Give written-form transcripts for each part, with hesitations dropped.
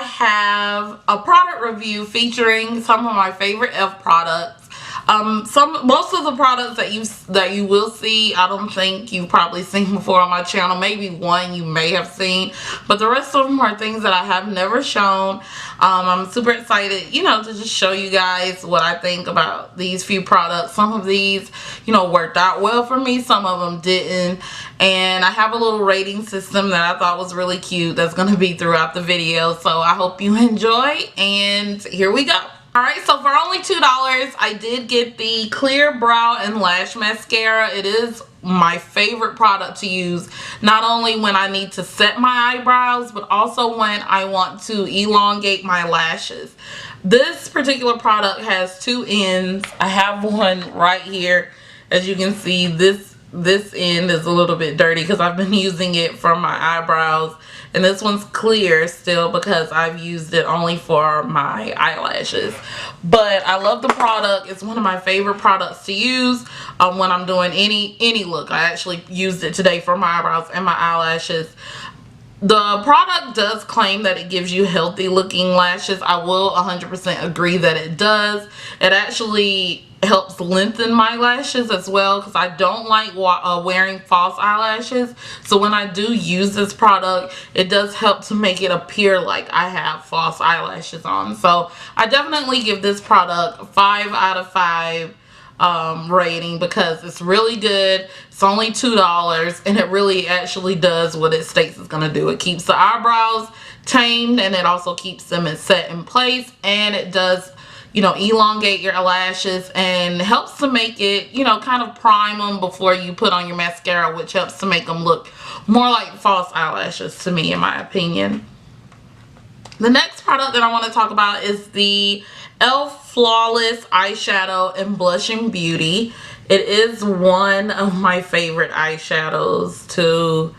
have a product review featuring some of my favorite e.l.f. products. Most of the products that you will see, I don't think you've probably seen before on my channel. Maybe one you may have seen, but the rest of them are things that I have never shown. I'm super excited, you know, to just show you guys what I think about these few products. Some of these, you know, worked out well for me, some of them didn't, and I have a little rating system that I thought was really cute that's going to be throughout the video. So I hope you enjoy, and here we go. Alright, so for only $2, I did get the Clear Brow and Lash Mascara. It is my favorite product to use, not only when I need to set my eyebrows, but also when I want to elongate my lashes. This particular product has two ends. I have one right here. As you can see, this end is a little bit dirty because I've been using it for my eyebrows. And this one's clear still because I've used it only for my eyelashes. But I love the product. It's one of my favorite products to use when I'm doing any look. I actually used it today for my eyebrows and my eyelashes. The product does claim that it gives you healthy looking lashes. I will 100% agree that it does. It actually helps lengthen my lashes as well because I don't like wearing false eyelashes. So when I do use this product, it does help to make it appear like I have false eyelashes on. So I definitely give this product 5 out of 5 rating because it's really good. It's only $2 and it really actually does what it states it's going to do. It keeps the eyebrows tamed and it also keeps them set in place, and it does, you know, elongate your lashes and helps to make it, you know, kind of prime them before you put on your mascara, which helps to make them look more like false eyelashes to me, in my opinion. The next product that I want to talk about is the e.l.f. Flawless Eyeshadow and Blushing Beauty. It is one of my favorite eyeshadows to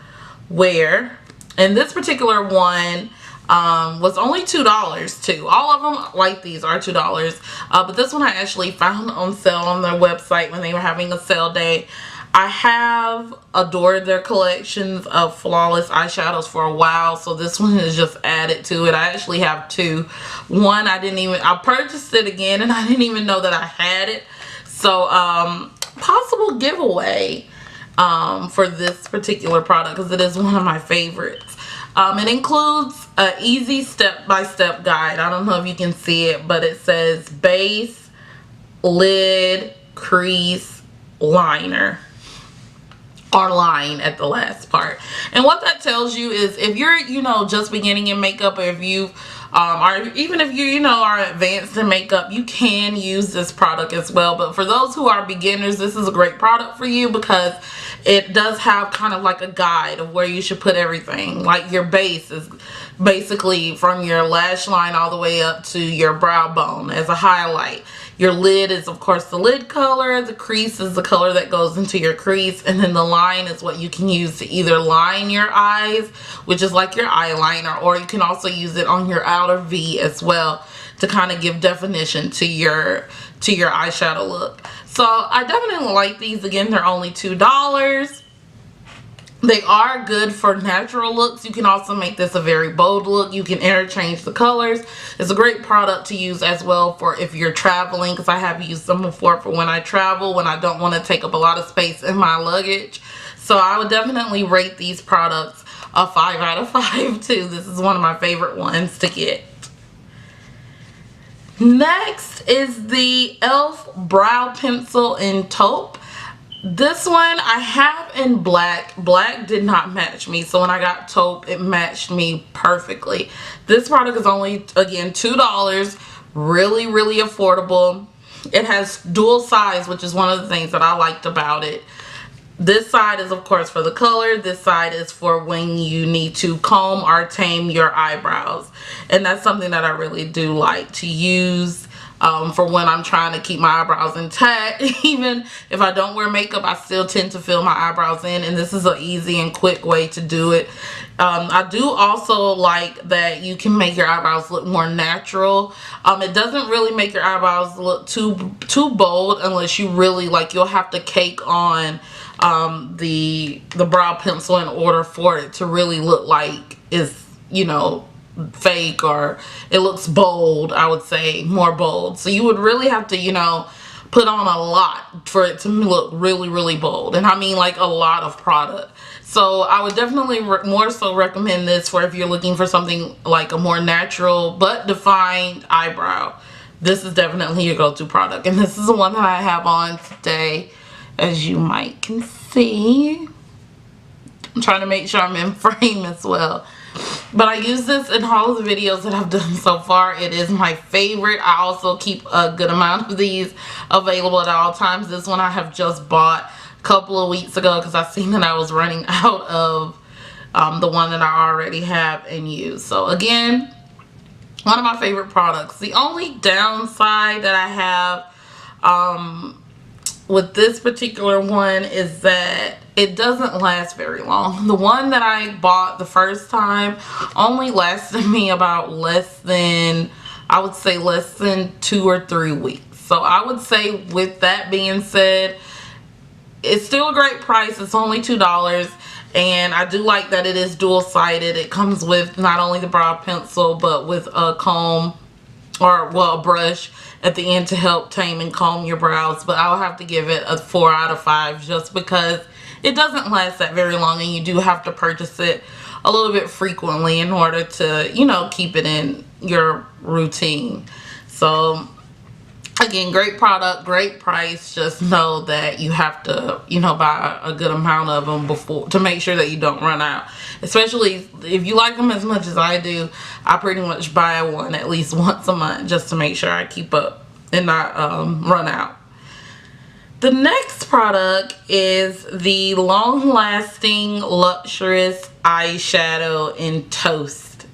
wear, and this particular one was only $2 too. All of them like these are $2, but this one I actually found on sale on their website when they were having a sale day. I have adored their collections of flawless eyeshadows for a while, so this one is just added to it. I actually have two. One I purchased it again and I didn't even know that I had it. So possible giveaway for this particular product because it is one of my favorites. It includes an easy step-by-step guide. I don't know if you can see it, but it says base, lid, crease, liner, or line at the last part. And what that tells you is if you're, you know, just beginning in makeup, or if you even if you know, are advanced in makeup, you can use this product as well. But for those who are beginners, this is a great product for you because it does have kind of like a guide of where you should put everything. Like your base is basically from your lash line all the way up to your brow bone as a highlight. Your lid is of course the lid color, the crease is the color that goes into your crease, and then the line is what you can use to either line your eyes, which is like your eyeliner, or you can also use it on your outer V as well to kind of give definition to your eyeshadow look. So I definitely like these. Again, they're only $2. They are good for natural looks. You can also make this a very bold look. You can interchange the colors. It's a great product to use as well for if you're traveling, because I have used them before for when I travel, when I don't want to take up a lot of space in my luggage. So I would definitely rate these products a 5 out of 5 too. This is one of my favorite ones to get. Next is the e.l.f. Brow Pencil in Taupe. This one I have in black. Black did not match me, so when I got taupe, it matched me perfectly. This product is only, again, $2. Really, really affordable. It has dual size, which is one of the things that I liked about it. This side is, of course, for the color. This side is for when you need to comb or tame your eyebrows. And that's something that I really do like to use. For when I'm trying to keep my eyebrows intact. Even if I don't wear makeup, I still tend to fill my eyebrows in, and this is an easy and quick way to do it. I do also like that you can make your eyebrows look more natural. It doesn't really make your eyebrows look too bold unless you really, like, you'll have to cake on the brow pencil in order for it to really look like it's, you know, fake, or it looks bold, I would say more bold. So you would really have to, you know, put on a lot for it to look really, really bold. And I mean like a lot of product. So I would definitely more so recommend this for if you're looking for something like a more natural but defined eyebrow. This is definitely your go-to product. And this is the one that I have on today, as you might can see. I'm trying to make sure I'm in frame as well. But I use this in all of the videos that I've done so far. It is my favorite. I also keep a good amount of these available at all times. This one I have just bought a couple of weeks ago because I seen that I was running out of the one that I already have and use. So again, one of my favorite products. The only downside that I have with this particular one is that it doesn't last very long. The one that I bought the first time only lasted me about less than, I would say less than 2 or 3 weeks. So I would say, with that being said, it's still a great price. It's only $2. And I do like that it is dual-sided. It comes with not only the brow pencil, but with a comb, or well, a brush at the end to help tame and comb your brows. But I'll have to give it a 4 out of 5 just because it doesn't last that very long, and you do have to purchase it a little bit frequently in order to, you know, keep it in your routine. So again, great product, great price. Just know that you have to, you know, buy a good amount of them before, to make sure that you don't run out. Especially if you like them as much as I do, I pretty much buy one at least once a month just to make sure I keep up and not run out. The next product is the long-lasting luxurious eyeshadow in Toast.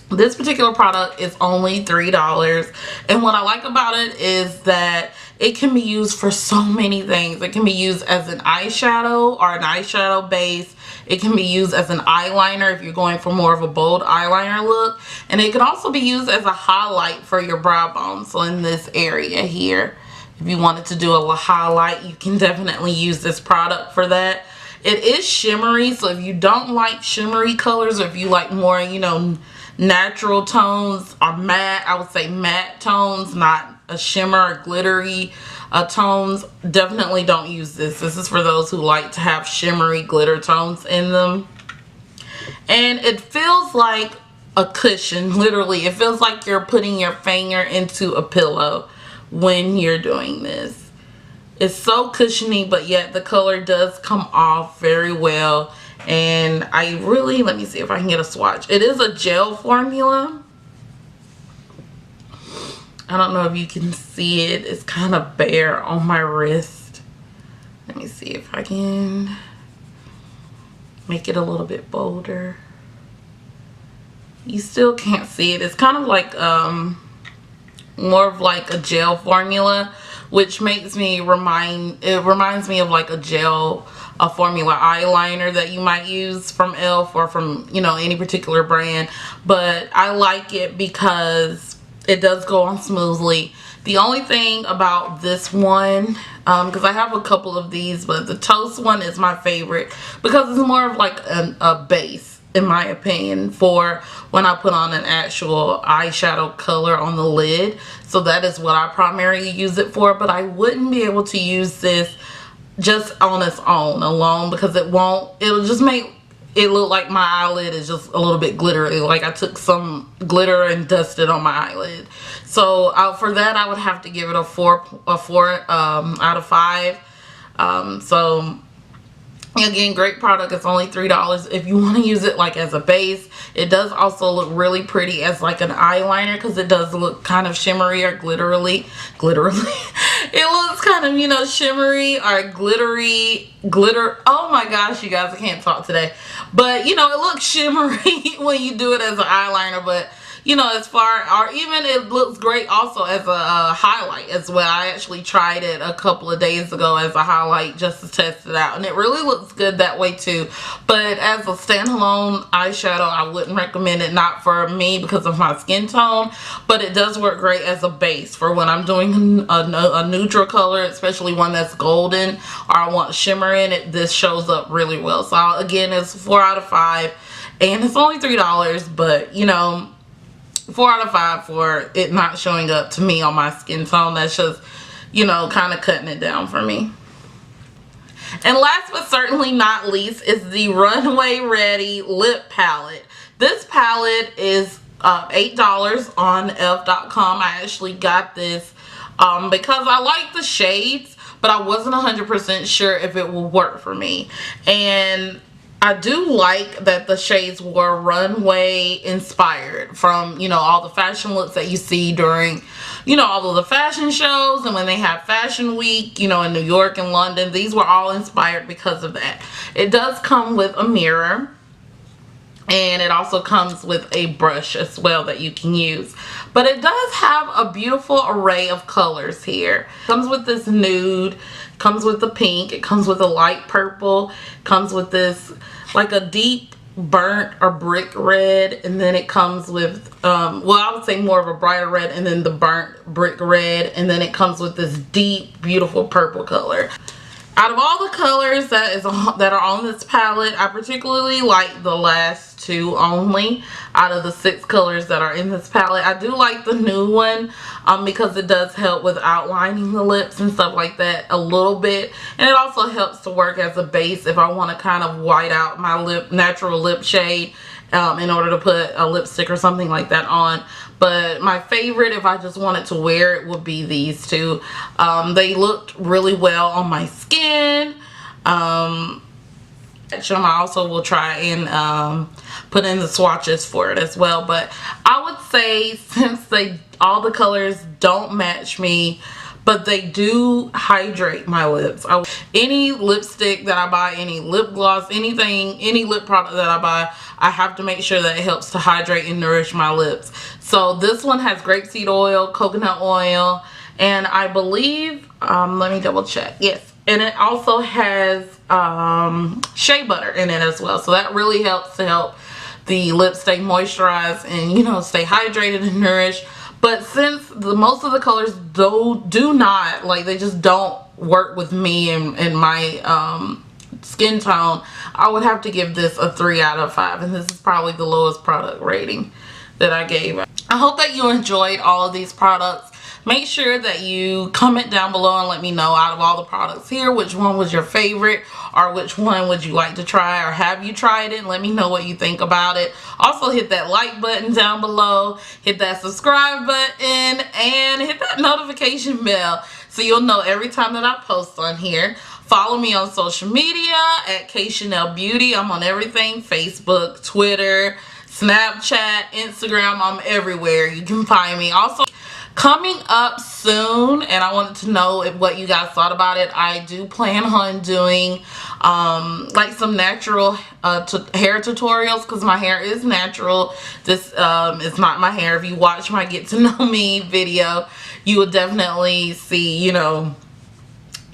This particular product is only $3, and what I like about it is that it can be used for so many things. It can be used as an eyeshadow or an eyeshadow base. It can be used as an eyeliner if you're going for more of a bold eyeliner look, and it can also be used as a highlight for your brow bone. So in this area here, if you wanted to do a highlight, you can definitely use this product for that. It is shimmery, so if you don't like shimmery colors, or if you like more, you know, natural tones or matte, I would say matte tones, not a shimmer or glittery tones, definitely don't use this. This is for those who like to have shimmery glitter tones in them. And it feels like a cushion, literally. It feels like you're putting your finger into a pillow when you're doing this. It's so cushiony, but yet the color does come off very well. And I really, let me see if I can get a swatch. It is a gel formula. I don't know if you can see it. It's kind of bare on my wrist. Let me see if I can make it a little bit bolder. You still can't see it. It's kind of like more of like a gel formula, which makes me reminds me of like a gel formula eyeliner that you might use from e.l.f. or from, you know, any particular brand. But I like it because it does go on smoothly. The only thing about this one, because I have a couple of these, but the Toast one is my favorite because it's more of like a base, in my opinion, for when I put on an actual eyeshadow color on the lid. So that is what I primarily use it for. But I wouldn't be able to use this just on its own alone, because it'll just make it look like my eyelid is just a little bit glittery, like I took some glitter and dusted on my eyelid. So for that, I would have to give it a 4 out of 5. So again, great product. It's only $3 if you want to use it like as a base. It does also look really pretty as like an eyeliner, because it does look kind of shimmery or glittery. It looks kind of, you know, shimmery or glitter. Oh my gosh, you guys, I can't talk today. But, you know, it looks shimmery when you do it as an eyeliner. But, you know, as far, or even it looks great also as a highlight as well. I actually tried it a couple of days ago as a highlight just to test it out, and it really looks good that way too. But as a standalone eyeshadow, I wouldn't recommend it, not for me because of my skin tone, but it does work great as a base for when I'm doing a neutral color, especially one that's golden, or I want shimmer in it. This shows up really well. So again, it's 4 out of 5. and it's only $3, but you know, 4 out of 5 for it not showing up to me on my skin tone. That's just, you know, kind of cutting it down for me. And last but certainly not least is the Runway Ready Lip Palette. This palette is $8 on e.l.f.com. I actually got this because I like the shades, but I wasn't 100% sure if it would work for me. And I do like that the shades were runway inspired from, you know, all the fashion looks that you see during, you know, all of the fashion shows and when they have fashion week, you know, in New York and London. These were all inspired because of that. It does come with a mirror, and it also comes with a brush as well that you can use. But it does have a beautiful array of colors here. It comes with this nude, comes with the pink, it comes with a light purple, comes with this like a deep burnt or brick red, and then it comes with well, I would say more of a brighter red, and then the burnt brick red, and then it comes with this deep beautiful purple color. Out of all the colors that are on this palette, I particularly like the last 2 only out of the 6 colors that are in this palette. I do like the new one because it does help with outlining the lips and stuff like that a little bit. And it also helps to work as a base if I want to kind of white out my natural lip shade in order to put a lipstick or something like that on. But my favorite, if I just wanted to wear it, would be these 2. They looked really well on my skin. I also will try and put in the swatches for it as well. But I would say, since all the colors don't match me, but they do hydrate my lips. Any lipstick that I buy, any lip gloss, anything, any lip product that I buy, I have to make sure that it helps to hydrate and nourish my lips. So this one has grapeseed oil, coconut oil, and I believe, let me double check. Yes, and it also has shea butter in it as well. So that really helps to help the lips stay moisturized and, you know, stay hydrated and nourished. But since most of the colors do not, like, they just don't work with me and my skin tone, I would have to give this a 3 out of 5. And this is probably the lowest product rating that I gave. I hope that you enjoyed all of these products. Make sure that you comment down below and let me know, out of all the products here, which one was your favorite, or which one would you like to try, or have you tried it? Let me know what you think about it. Also, hit that like button down below, hit that subscribe button, and hit that notification bell so you'll know every time that I post on here. Follow me on social media at KShaynelBeauty. I'm on everything: Facebook, Twitter, Snapchat, Instagram. I'm everywhere. You can find me. Also, coming up soon, and I wanted to know what you guys thought about it, I do plan on doing like some natural hair tutorials, because my hair is natural. This is not my hair. If you watch my Get to Know Me video, you would definitely see, you know,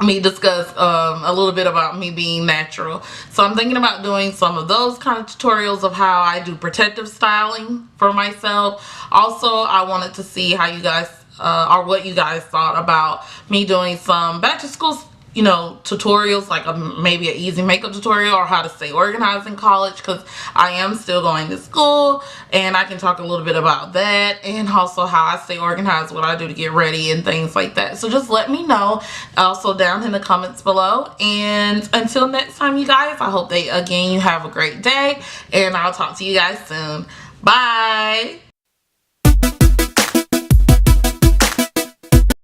me discuss a little bit about me being natural. So I'm thinking about doing some of those kind of tutorials of how I do protective styling for myself. Also, I wanted to see how you guys or what you guys thought about me doing some back to school, you know, tutorials, like maybe an easy makeup tutorial, or how to stay organized in college, because I am still going to school, and I can talk a little bit about that, and also how I stay organized, what I do to get ready and things like that. So just let me know also down in the comments below. And until next time, you guys, I hope that again you have a great day, and I'll talk to you guys soon. Bye.